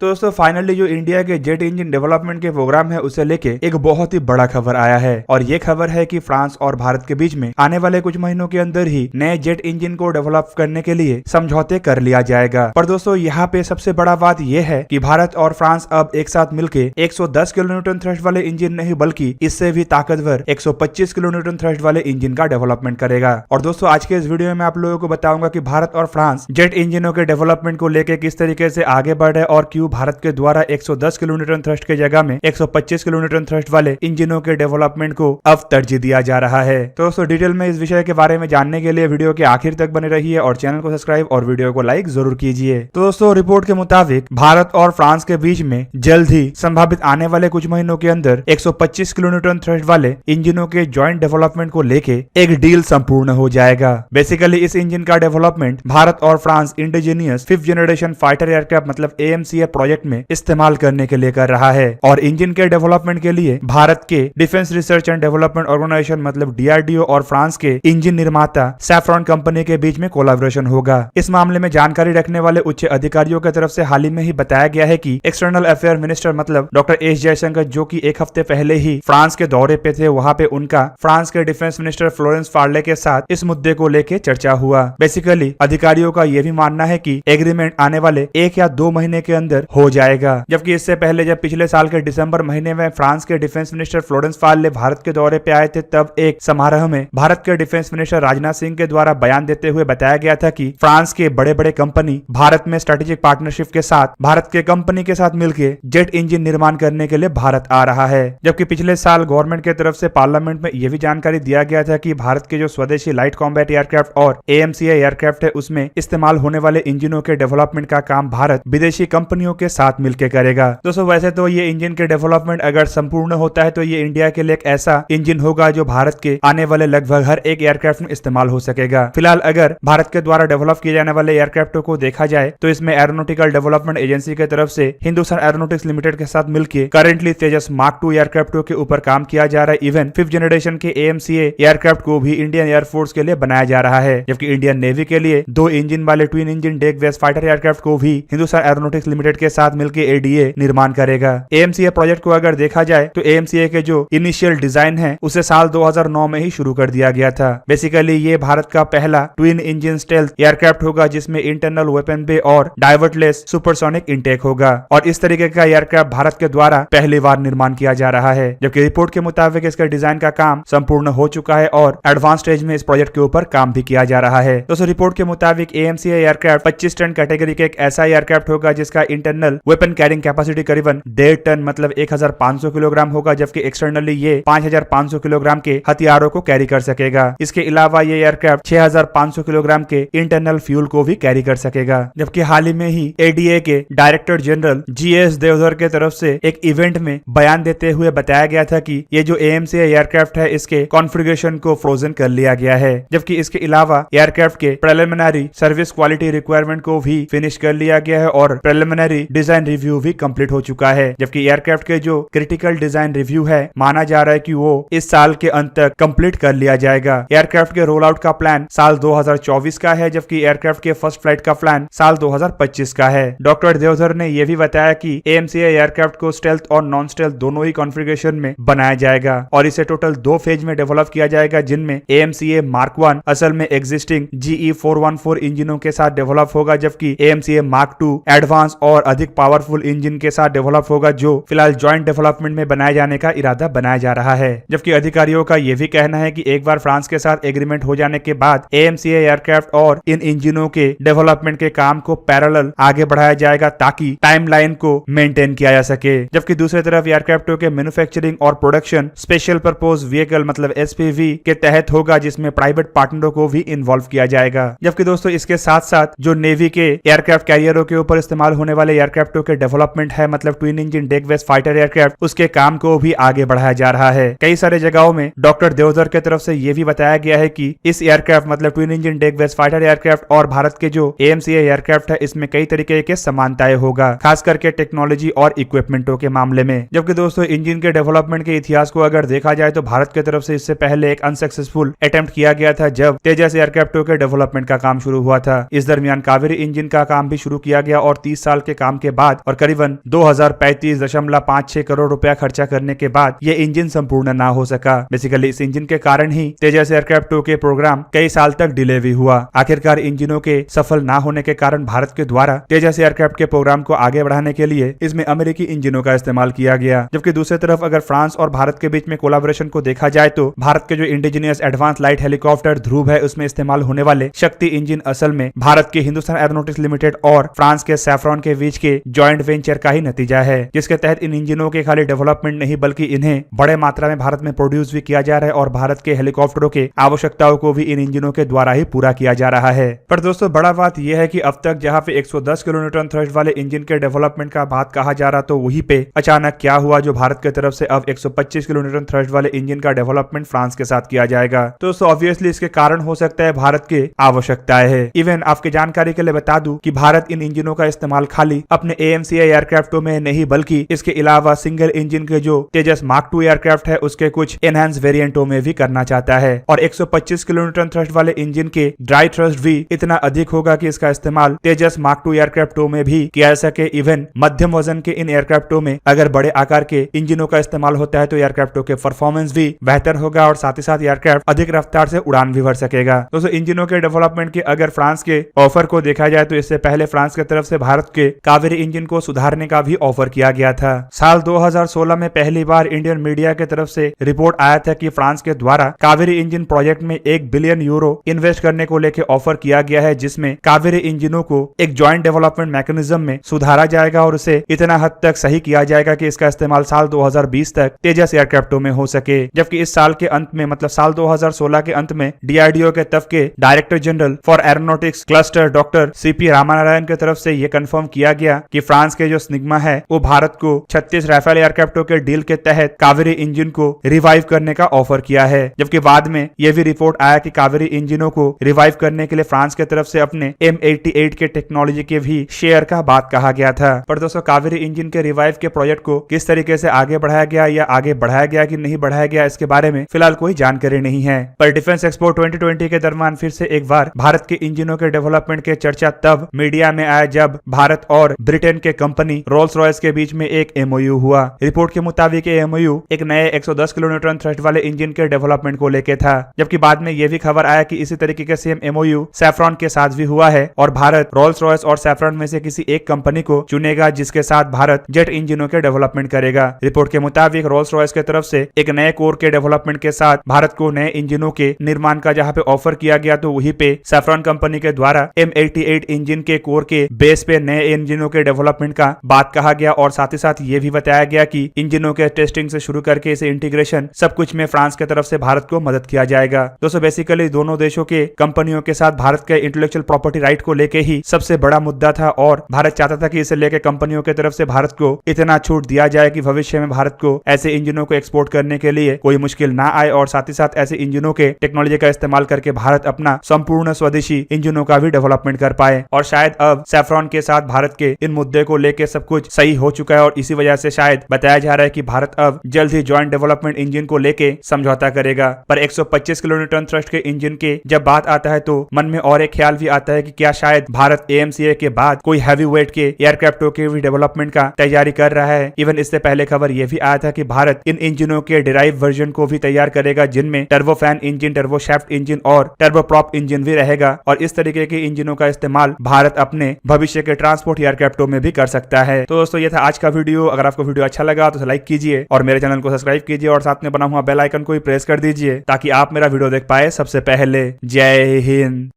तो दोस्तों फाइनली जो इंडिया के जेट इंजन डेवलपमेंट के प्रोग्राम है उसे लेके एक बहुत ही बड़ा खबर आया है और ये खबर है कि फ्रांस और भारत के बीच में आने वाले कुछ महीनों के अंदर ही नए जेट इंजन को डेवलप करने के लिए समझौते कर लिया जाएगा। पर दोस्तों यहाँ पे सबसे बड़ा बात यह है कि भारत और फ्रांस अब एक साथ मिलके 110 किलोन्यूटन थ्रस्ट वाले इंजन नहीं बल्कि इससे भी ताकतवर 125 किलोन्यूटन थ्रस्ट वाले इंजन का डेवलपमेंट करेगा। और दोस्तों आज के इस वीडियो में आप लोगों को बताऊंगा कि भारत और फ्रांस जेट इंजनों के डेवलपमेंट को लेकर किस तरीके से आगे बढ़ रहे और क्यों भारत के द्वारा 110 किलोन्यूटन थ्रस्ट के जगह में 125 किलोन्यूटन थ्रस्ट वाले इंजनों के डेवलपमेंट को अब तरजीह दिया जा रहा है। तो दोस्तों डिटेल में इस विषय के बारे में जानने के लिए वीडियो के आखिर तक बने रहिए और चैनल को सब्सक्राइब और वीडियो को लाइक जरूर कीजिए। तो दोस्तों रिपोर्ट के मुताबिक भारत और फ्रांस के बीच में जल्द ही संभावित आने वाले कुछ महीनों के अंदर 125 किलोन्यूटन थ्रस्ट वाले इंजनों के ज्वाइंट डेवलपमेंट को लेके एक डील संपूर्ण हो जाएगा। बेसिकली इस इंजन का डेवलपमेंट भारत और France indigenous 5th generation fighter aircraft मतलब AMCA प्रोजेक्ट में इस्तेमाल करने के लिए कर रहा है और इंजन के डेवलपमेंट के लिए भारत के defence research and development organisation मतलब DRDO और फ्रांस के इंजन निर्माता सैफ्रॉन कंपनी के बीच में कोलैबोरेशन होगा। इस मामले में जानकारी रखने वाले उच्च अधिकारियों की तरफ से हाल ही में ही बताया गया है कि एक्सटर्नल अफेयर मिनिस्टर मतलब डॉक्टर एस जयशंकर जो कि एक हफ्ते पहले ही फ्रांस के दौरे पे थे, वहां पे उनका फ्रांस के डिफेंस मिनिस्टर फ्लोरेंस पार्ले के साथ इस मुद्दे को लेकर चर्चा हुआ। बेसिकली अधिकारियों का यह भी मानना है कि एग्रीमेंट आने वाले 1 या 2 महीने के अंदर हो जाएगा। जबकि इससे पहले जब पिछले साल के दिसंबर महीने में फ्रांस के defence minister Florence Parly Bharat के दौरे पे आए थे, तब एक समारोह में भारत के डिफेंस मिनिस्टर राजनाथ सिंह के द्वारा बयान देते हुए बताया गया था कि फ्रांस के बड़े बड़े कंपनी भारत में स्ट्रेटेजिक पार्टनरशिप के साथ भारत के कंपनी के साथ मिलकर जेट इंजन निर्माण करने के लिए भारत आ रहा है। जबकि पिछले साल गवर्नमेंट की तरफ से पार्लियामेंट में यह भी जानकारी दिया गया था कि भारत के जो स्वदेशी लाइट कॉम्बैट एयरक्राफ्ट और AMCA एयरक्राफ्ट है उसमें इस्तेमाल होने वाले इंजनों के डेवलपमेंट का काम भारत विदेशी कंपनियों के साथ मिलकर करेगा। दोस्तों वैसे तो ये इंजन के डेवलपमेंट अगर संपूर्ण होता है तो ये इंडिया के लिए एक ऐसा इंजन होगा जो भारत के आने वाले लगभग हर एक एयरक्राफ्ट में इस्तेमाल हो सकेगा। फिलहाल अगर भारत के द्वारा डेवलप किए जाने वाले एयरक्राफ्टों को देखा जाए तो इसमें एरोनॉटिकल डेवलपमेंट एजेंसी की तरफ से हिंदुस्तान एरोनॉटिक्स लिमिटेड के साथ मिलकर करेंटली तेजस मार्क 2 एयरक्राफ्टों के ऊपर काम किया जा रहा है। इवन 5th जनरेशन के AMCA एयरक्राफ्ट को भी इंडियन एयरफोर्स के लिए बनाया जा रहा है। जबकि इंडियन नेवी के लिए 2 इंजन वाले twin engine deck based fighter aircraft को भी हिंदुस्तान एरोनॉटिक्स लिमिटेड के साथ मिलकर ADA निर्माण करेगा। AMCA प्रोजेक्ट को अगर देखा जाए तो AMCA के जो इनिशियल डिजाइन है उसे साल 2009 में ही शुरू कर दिया गया था। बेसिकली ये भारत का पहला ट्विन इंजन स्टेल्थ एयरक्राफ्ट होगा जिसमें इंटरनल वेपन बे और डाइवर्टलेस सुपरसोनिक इंटेक होगा और इस तरीके का एयरक्राफ्ट भारत के द्वारा पहली बार निर्माण किया जा रहा है। जबकि रिपोर्ट के मुताबिक इसका डिजाइन का काम संपूर्ण हो चुका है और एडवांस स्टेज में इस प्रोजेक्ट के ऊपर काम भी किया जा रहा है। दोस्तों रिपोर्ट के मुताबिक AMCA एयरक्राफ्ट 25 टन कैटेगरी के एक ऐसा एयरक्राफ्ट होगा जिसका इंटरनल वेपन कैरिंग कैपेसिटी करीबन 1.5 टन मतलब 1500 किलोग्राम होगा, जबकि एक्सटर्नली ये 5500 किलोग्राम के हथियारों को कैरी कर सकेगा। इसके अलावा ये एयरक्राफ्ट 6500 किलोग्राम के इंटरनल फ्यूल को भी कैरी कर सकेगा। जबकि हाल ही में ही ADA के डायरेक्टर जनरल GS देवधर के तरफ से एक इवेंट में बयान देते हुए बताया गया था कि ये जो AMCA एयरक्राफ्ट है इसके कॉन्फ़िगरेशन को फ्रोजन कर लिया गया है। जबकि इसके अलावा एयरक्राफ्ट के प्रिलिमिनरी सर्विस क्वालिटी रिक्वायरमेंट को भी फिनिश कर लिया गया है और प्रिलिमिनरी डिजाइन रिव्यू भी कंप्लीट हो चुका है। जबकि एयरक्राफ्ट के जो क्रिटिकल डिजाइन रिव्यू है माना जा रहा है कि वो इस साल के अंत तक कंप्लीट कर लिया जाएगा। एयरक्राफ्ट के रोल आउट का प्लान साल 2024 का है, जबकि एयरक्राफ्ट के फर्स्ट फ्लाइट का प्लान साल 2025 का है। डॉक्टर देवधर ने यह भी बताया कि AMCA एयरक्राफ्ट को स्टेल्थ और नॉन स्टेल्थ दोनों ही कॉन्फ़िगरेशन में बनाया जाएगा और इसे टोटल 2 फेज में डेवलप किया जाएगा, जिनमें AMCA Mark 1 असल में एग्जिस्टिंग GE414 इंजनों के साथ डेवलप होगा, जबकि AMCA Mark 2 एडवांस और अधिक पावरफुल इंजन के साथ डेवलप होगा जो फिलहाल ज्वाइंट डेवलपमेंट में बनाए जाने का इरादा बनाया जा रहा है। जबकि अधिकारियों का यह भी कहना है कि एक बार फ्रांस के साथ एग्रीमेंट हो जाने के बाद AMCA एयरक्राफ्ट और इन इंजनों के डेवलपमेंट के काम को पैरेलल आगे बढ़ाया जाएगा ताकि टाइमलाइन को मेंटेन किया जा सके। जबकि दूसरी तरफ एयरक्राफ्टों के मैन्युफैक्चरिंग और प्रोडक्शन स्पेशल पर्पज व्हीकल मतलब SPV के तहत होगा, जिसमें प्राइवेट पार्टनरों को भी इन्वॉल्व किया जाएगा। जबकि दोस्तों इसके साथ साथ जो नेवी के एयरक्राफ्ट कैरियरों के ऊपर इस्तेमाल होने वाले एयरक्राफ्टों के डेवलपमेंट है मतलब twin engine deck based fighter aircraft, उसके काम को भी आगे बढ़ाया जा रहा है। कई सारे जगहों में डॉक्टर देवधर के तरफ से यह भी बताया गया है कि इस एयरक्राफ्ट मतलब twin engine deck based fighter aircraft और भारत के जो AMCA एयरक्राफ्ट है इसमें कई तरीके के समानताएं होगा, खास करके टेक्नोलॉजी और इक्विपमेंटों के मामले में। जबकि दोस्तों इंजन के डेवलपमेंट के इतिहास को अगर देखा जाए तो भारत की तरफ से इससे पहले एक अनसक्सेसफुल अटेम्प्ट किया गया था जब तेजस एयरक्राफ्टों के डेवलपमेंट का काम शुरू हुआ था। इस दरमियान कावेरी इंजन का काम भी शुरू किया गया और 30 साल के काम काम के बाद और करीबन 2035.56 करोड़ रुपया खर्चा करने के बाद ये इंजन संपूर्ण ना हो सका। बेसिकली इस इंजन के कारण ही तेजस एयरक्राफ्ट 2 के प्रोग्राम कई साल तक डिले भी हुआ। आखिरकार इंजनों के सफल ना होने के कारण भारत के द्वारा तेजस एयरक्राफ्ट के प्रोग्राम को आगे बढ़ाने के लिए इसमें अमेरिकी इंजनों का इस्तेमाल किया गया। जबकि दूसरी तरफ अगर फ्रांस और भारत के बीच में कोलैबोरेशन को देखा जाए तो भारत के जो इंडिजिनियस एडवांस लाइट हेलीकॉप्टर ध्रुव है उसमें इस्तेमाल होने वाले शक्ति इंजन असल में भारत के हिंदुस्तान एरोनॉटिक्स लिमिटेड और फ्रांस के सैफ्रॉन के बीच के जॉइंट वेंचर का ही नतीजा है, जिसके तहत इन इंजनों के खाली डेवलपमेंट नहीं बल्कि इन्हें बड़े मात्रा में भारत में प्रोड्यूस भी किया जा रहा है और भारत के हेलीकॉप्टरों के आवश्यकताओं को भी इन इंजनों के द्वारा ही पूरा किया जा रहा है। पर दोस्तों बड़ा बात यह है कि अब तक जहां पे 110 किलोन्यूटन थ्रस्ट वाले इंजन के डेवलपमेंट का बात कहा जा रहा तो वहीं पे अचानक क्या हुआ जो भारत की तरफ से अब 125 किलोन्यूटन थ्रस्ट वाले इंजन का डेवलपमेंट फ्रांस के साथ किया जाएगा। तो ऑब्वियसली इसके कारण हो सकता है भारत के आवश्यकताएं है। इवन आपके जानकारी के लिए बता दूं कि भारत इन इंजनों का इस्तेमाल खाली अपने AMCA एयरक्राफ्टों में नहीं बल्कि इसके अलावा सिंगल इंजन के जो तेजस मार्क 2 एयरक्राफ्ट है उसके कुछ एनहांस वेरिएंटों में भी करना चाहता है। और 125 किलोन्यूटन थ्रस्ट वाले इंजन के ड्राई थ्रस्ट भी इतना अधिक होगा कि इसका इस्तेमाल तेजस मार्क 2 एयरक्राफ्टों में भी किया जा सके। इवन मध्यम वजन के इन एयरक्राफ्टों में अगर बड़े आकार के इंजनों का इस्तेमाल होता है तो एयरक्राफ्टों के परफॉर्मेंस भी बेहतर होगा और साथ ही साथ एयरक्राफ्ट अधिक रफ्तार से उड़ान भी भर सकेगा। दोस्तों इंजनों के डेवलपमेंट के अगर फ्रांस के ऑफर को देखा जाए तो इससे पहले फ्रांस की तरफ से भारत के कावेरी इंजन को सुधारने का भी ऑफर किया गया था। साल 2016 में पहली बार इंडियन मीडिया की तरफ से रिपोर्ट आया था कि फ्रांस के द्वारा कावेरी इंजन प्रोजेक्ट में 1 बिलियन यूरो इन्वेस्ट करने को लेकर ऑफर किया गया है, जिसमें कावेरी इंजनों को एक ज्वाइंट डेवलपमेंट मैकेनिज्म में सुधारा जाएगा और उसे इतना हद तक सही किया जाएगा कि इसका इस्तेमाल साल 2020 तक तेजस एयरक्राफ्टों में हो सके। जबकि इस साल के अंत में मतलब साल 2016 के अंत में DRDO के तब के director general for aeronautics cluster doctor CP रामानारायण की तरफ से यह कंफर्म किया गया कि फ्रांस के जो स्निग्मा है वो भारत को 36 राफेल एयरक्राफ्टों के डील के तहत कावेरी इंजन को रिवाइव करने का ऑफर किया है। जबकि बाद में यह भी रिपोर्ट आया कि कावेरी इंजनों को रिवाइव करने के लिए फ्रांस की तरफ से अपने M88 के टेक्नोलॉजी के भी शेयर का बात कहा गया था। पर दोस्तों कावेरी इंजन के रिवाइव के प्रोजेक्ट को किस तरीके से आगे बढ़ाया गया या आगे बढ़ाया गया कि नहीं बढ़ाया गया इसके बारे में फिलहाल कोई जानकारी नहीं है। पर डिफेंस एक्सपो 2020 के दरमियान फिर से एक बार भारत के इंजनों के डेवलपमेंट के चर्चा तब मीडिया में आया जब भारत और ब्रिटेन के कंपनी रोल्स रॉयस के बीच में एक MOU हुआ। रिपोर्ट के मुताबिक ये MOU एक नए 110 किलोन्यूटन थ्रस्ट वाले इंजन के डेवलपमेंट को लेके था। जबकि बाद में यह भी खबर आया कि इसी तरीके के सेम MOU सैफ्रॉन के साथ भी हुआ है और भारत रोल्स रॉयस और सैफ्रॉन में से किसी एक कंपनी को चुनेगा जिसके साथ भारत जेट इंजनों के डेवलपमेंट करेगा। रिपोर्ट के मुताबिक रोल्स रॉयस की तरफ से एक नए कोर के डेवलपमेंट के साथ भारत को नए इंजनों के निर्माण का जहां पे ऑफर किया गया तो वहीं पे सैफ्रॉन कंपनी के द्वारा M88 इंजन के कोर के बेस पे नए इंजनों के डेवलपमेंट का बात कहा गया और साथ ही साथ ये भी बताया गया कि इंजनों के टेस्टिंग से शुरू करके इसे इंटीग्रेशन सब कुछ में फ्रांस की तरफ से भारत को मदद किया जाएगा। दोस्तों बेसिकली दोनों देशों के कंपनियों के साथ भारत के इंटेलेक्चुअल प्रॉपर्टी राइट को लेके ही सबसे बड़ा मुद्दा था और भारत चाहता था कि इसे लेकर कंपनियों की तरफ से भारत को इतना छूट दिया जाए कि भविष्य में भारत को ऐसे इंजनों को एक्सपोर्ट करने के लिए कोई मुश्किल ना आए और साथ ही साथ ऐसे इंजनों के टेक्नोलॉजी का इस्तेमाल करके भारत अपना संपूर्ण स्वदेशी इंजनों का भी डेवलपमेंट कर पाए। और शायद अब सैफ्रॉन के साथ भारत के इन मुद्दे को लेकर सब कुछ सही हो चुका है और इसी वजह से शायद बताया जा रहा है कि भारत अब जल्द ही ज्वाइंट डेवलपमेंट इंजन को लेके समझौता करेगा। पर 125 किलोन्यूटन थ्रस्ट के इंजन के जब बात आता है तो मन में और एक ख्याल भी आता है कि क्या शायद भारत AMCA के बाद कोई हैवी वेट के एयरक्राफ्टों के भी डेवलपमेंट का तैयारी कर रहा है। इवन इससे पहले खबर यह भी आया था कि भारत इन इंजनों के डिराइव वर्जन को भी तैयार करेगा जिनमें टर्बोफैन इंजन, टर्बोशैफ्ट इंजन और टर्बोप्रॉप इंजन भी रहेगा और इस तरीके के इंजनों का इस्तेमाल भारत अपने भविष्य के ट्रांसपोर्ट एयरक्राफ्टों में भी कर सकता है। तो दोस्तों ये था आज का वीडियो। अगर आपको वीडियो अच्छा लगा तो लाइक कीजिए और मेरे चैनल को सब्सक्राइब कीजिए और साथ में बना हुआ बेल आइकन को भी प्रेस कर दीजिए ताकि आप मेरा वीडियो देख पाए सबसे पहले। जय हिंद।